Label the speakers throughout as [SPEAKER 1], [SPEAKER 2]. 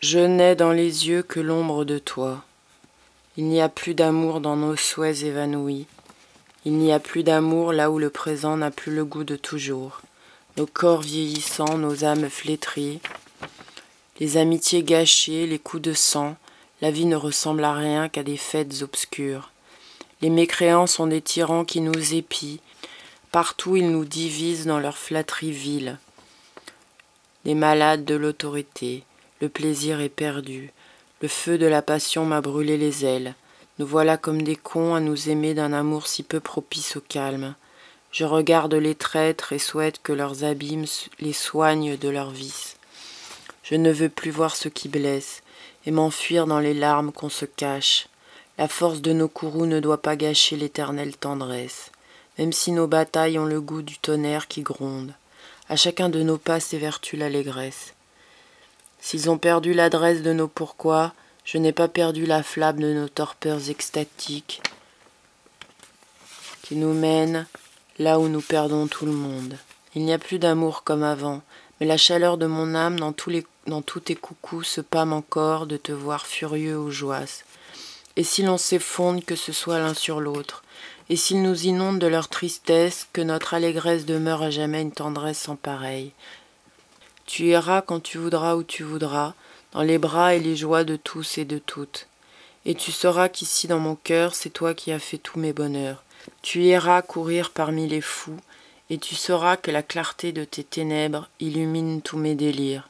[SPEAKER 1] Je n'ai dans les yeux que l'ombre de toi. Il n'y a plus d'amour dans nos souhaits évanouis. Il n'y a plus d'amour là où le présent n'a plus le goût de toujours. Nos corps vieillissants, nos âmes flétries, les amitiés gâchées, les coups de sang, la vie ne ressemble à rien qu'à des fêtes obscures. Les mécréants sont des tyrans qui nous épient. Partout ils nous divisent dans leur flatterie vile. Les malades de l'autorité, le plaisir est perdu. Le feu de la passion m'a brûlé les ailes. Nous voilà comme des cons à nous aimer d'un amour si peu propice au calme. Je regarde les traîtres et souhaite que leurs abîmes les soignent de leurs vices. Je ne veux plus voir ce qui blesse et m'enfuir dans les larmes qu'on se cache. La force de nos courroux ne doit pas gâcher l'éternelle tendresse, même si nos batailles ont le goût du tonnerre qui gronde. À chacun de nos pas s'évertue l'allégresse. S'ils ont perdu l'adresse de nos pourquoi, je n'ai pas perdu la flamme de nos torpeurs extatiques qui nous mènent là où nous perdons tout le monde. Il n'y a plus d'amour comme avant, mais la chaleur de mon âme dans tous tes coucous se pâme encore de te voir furieux ou joasse. Et si l'on s'effondre que ce soit l'un sur l'autre, et s'ils nous inondent de leur tristesse, que notre allégresse demeure à jamais une tendresse sans pareille. Tu iras quand tu voudras où tu voudras, dans les bras et les joies de tous et de toutes. Et tu sauras qu'ici dans mon cœur, c'est toi qui as fait tous mes bonheurs. Tu iras courir parmi les fous, et tu sauras que la clarté de tes ténèbres illumine tous mes délires.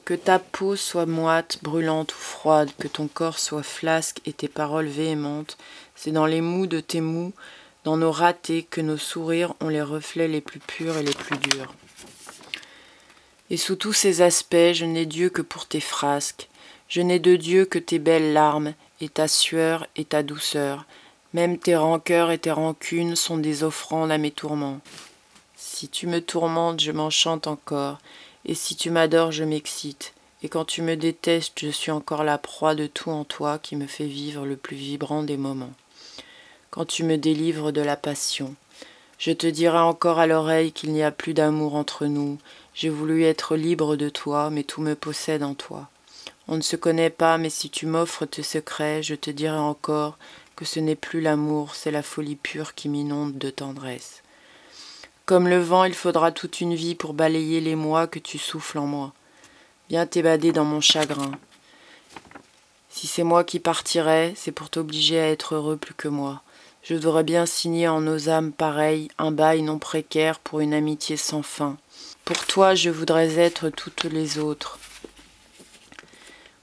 [SPEAKER 1] Que ta peau soit moite, brûlante ou froide, que ton corps soit flasque et tes paroles véhémentes, c'est dans les mous de tes mous, dans nos ratés, que nos sourires ont les reflets les plus purs et les plus durs. Et sous tous ces aspects, je n'ai Dieu que pour tes frasques, je n'ai de Dieu que tes belles larmes, et ta sueur et ta douceur. Même tes rancœurs et tes rancunes sont des offrandes à mes tourments. Si tu me tourmentes, je m'enchante encore, et si tu m'adores, je m'excite. Et quand tu me détestes, je suis encore la proie de tout en toi qui me fait vivre le plus vibrant des moments. Quand tu me délivres de la passion, je te dirai encore à l'oreille qu'il n'y a plus d'amour entre nous. J'ai voulu être libre de toi, mais tout me possède en toi. On ne se connaît pas, mais si tu m'offres tes secrets, je te dirai encore que ce n'est plus l'amour, c'est la folie pure qui m'inonde de tendresse. Comme le vent, il faudra toute une vie pour balayer les mois que tu souffles en moi. Viens t'évader dans mon chagrin. Si c'est moi qui partirais, c'est pour t'obliger à être heureux plus que moi. Je voudrais bien signer en nos âmes pareilles un bail non précaire pour une amitié sans fin. Pour toi, je voudrais être toutes les autres.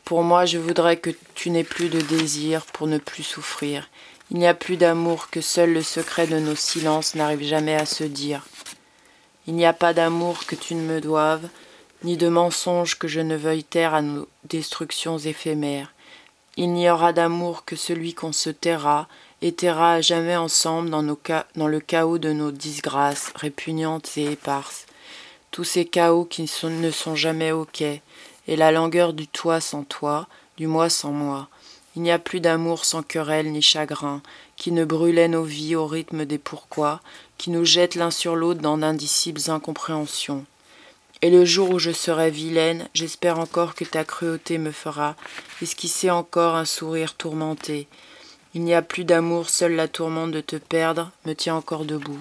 [SPEAKER 1] Pour moi, je voudrais que tu n'aies plus de désir pour ne plus souffrir. Il n'y a plus d'amour, que seul le secret de nos silences n'arrive jamais à se dire. Il n'y a pas d'amour que tu ne me doives, ni de mensonges que je ne veuille taire à nos destructions éphémères. Il n'y aura d'amour que celui qu'on se taira, et taira à jamais ensemble dans le chaos de nos disgrâces répugnantes et éparses. Tous ces chaos qui ne sont jamais au quai, et la langueur du toi sans toi, du moi sans moi. Il n'y a plus d'amour sans querelle ni chagrin, qui ne brûlait nos vies au rythme des pourquoi, qui nous jette l'un sur l'autre dans d'indicibles incompréhensions. Et le jour où je serai vilaine, j'espère encore que ta cruauté me fera esquisser encore un sourire tourmenté. Il n'y a plus d'amour, seule la tourmente de te perdre me tient encore debout.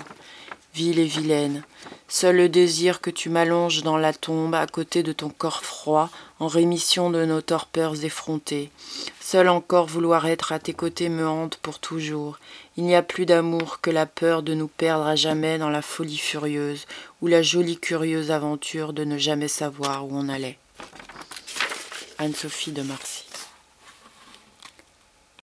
[SPEAKER 1] Vile et vilaine, seul le désir que tu m'allonges dans la tombe à côté de ton corps froid, en rémission de nos torpeurs effrontées. Seul encore vouloir être à tes côtés me hante pour toujours. Il n'y a plus d'amour que la peur de nous perdre à jamais dans la folie furieuse, ou la jolie curieuse aventure de ne jamais savoir où on allait. Anne-Sophie de Marcy.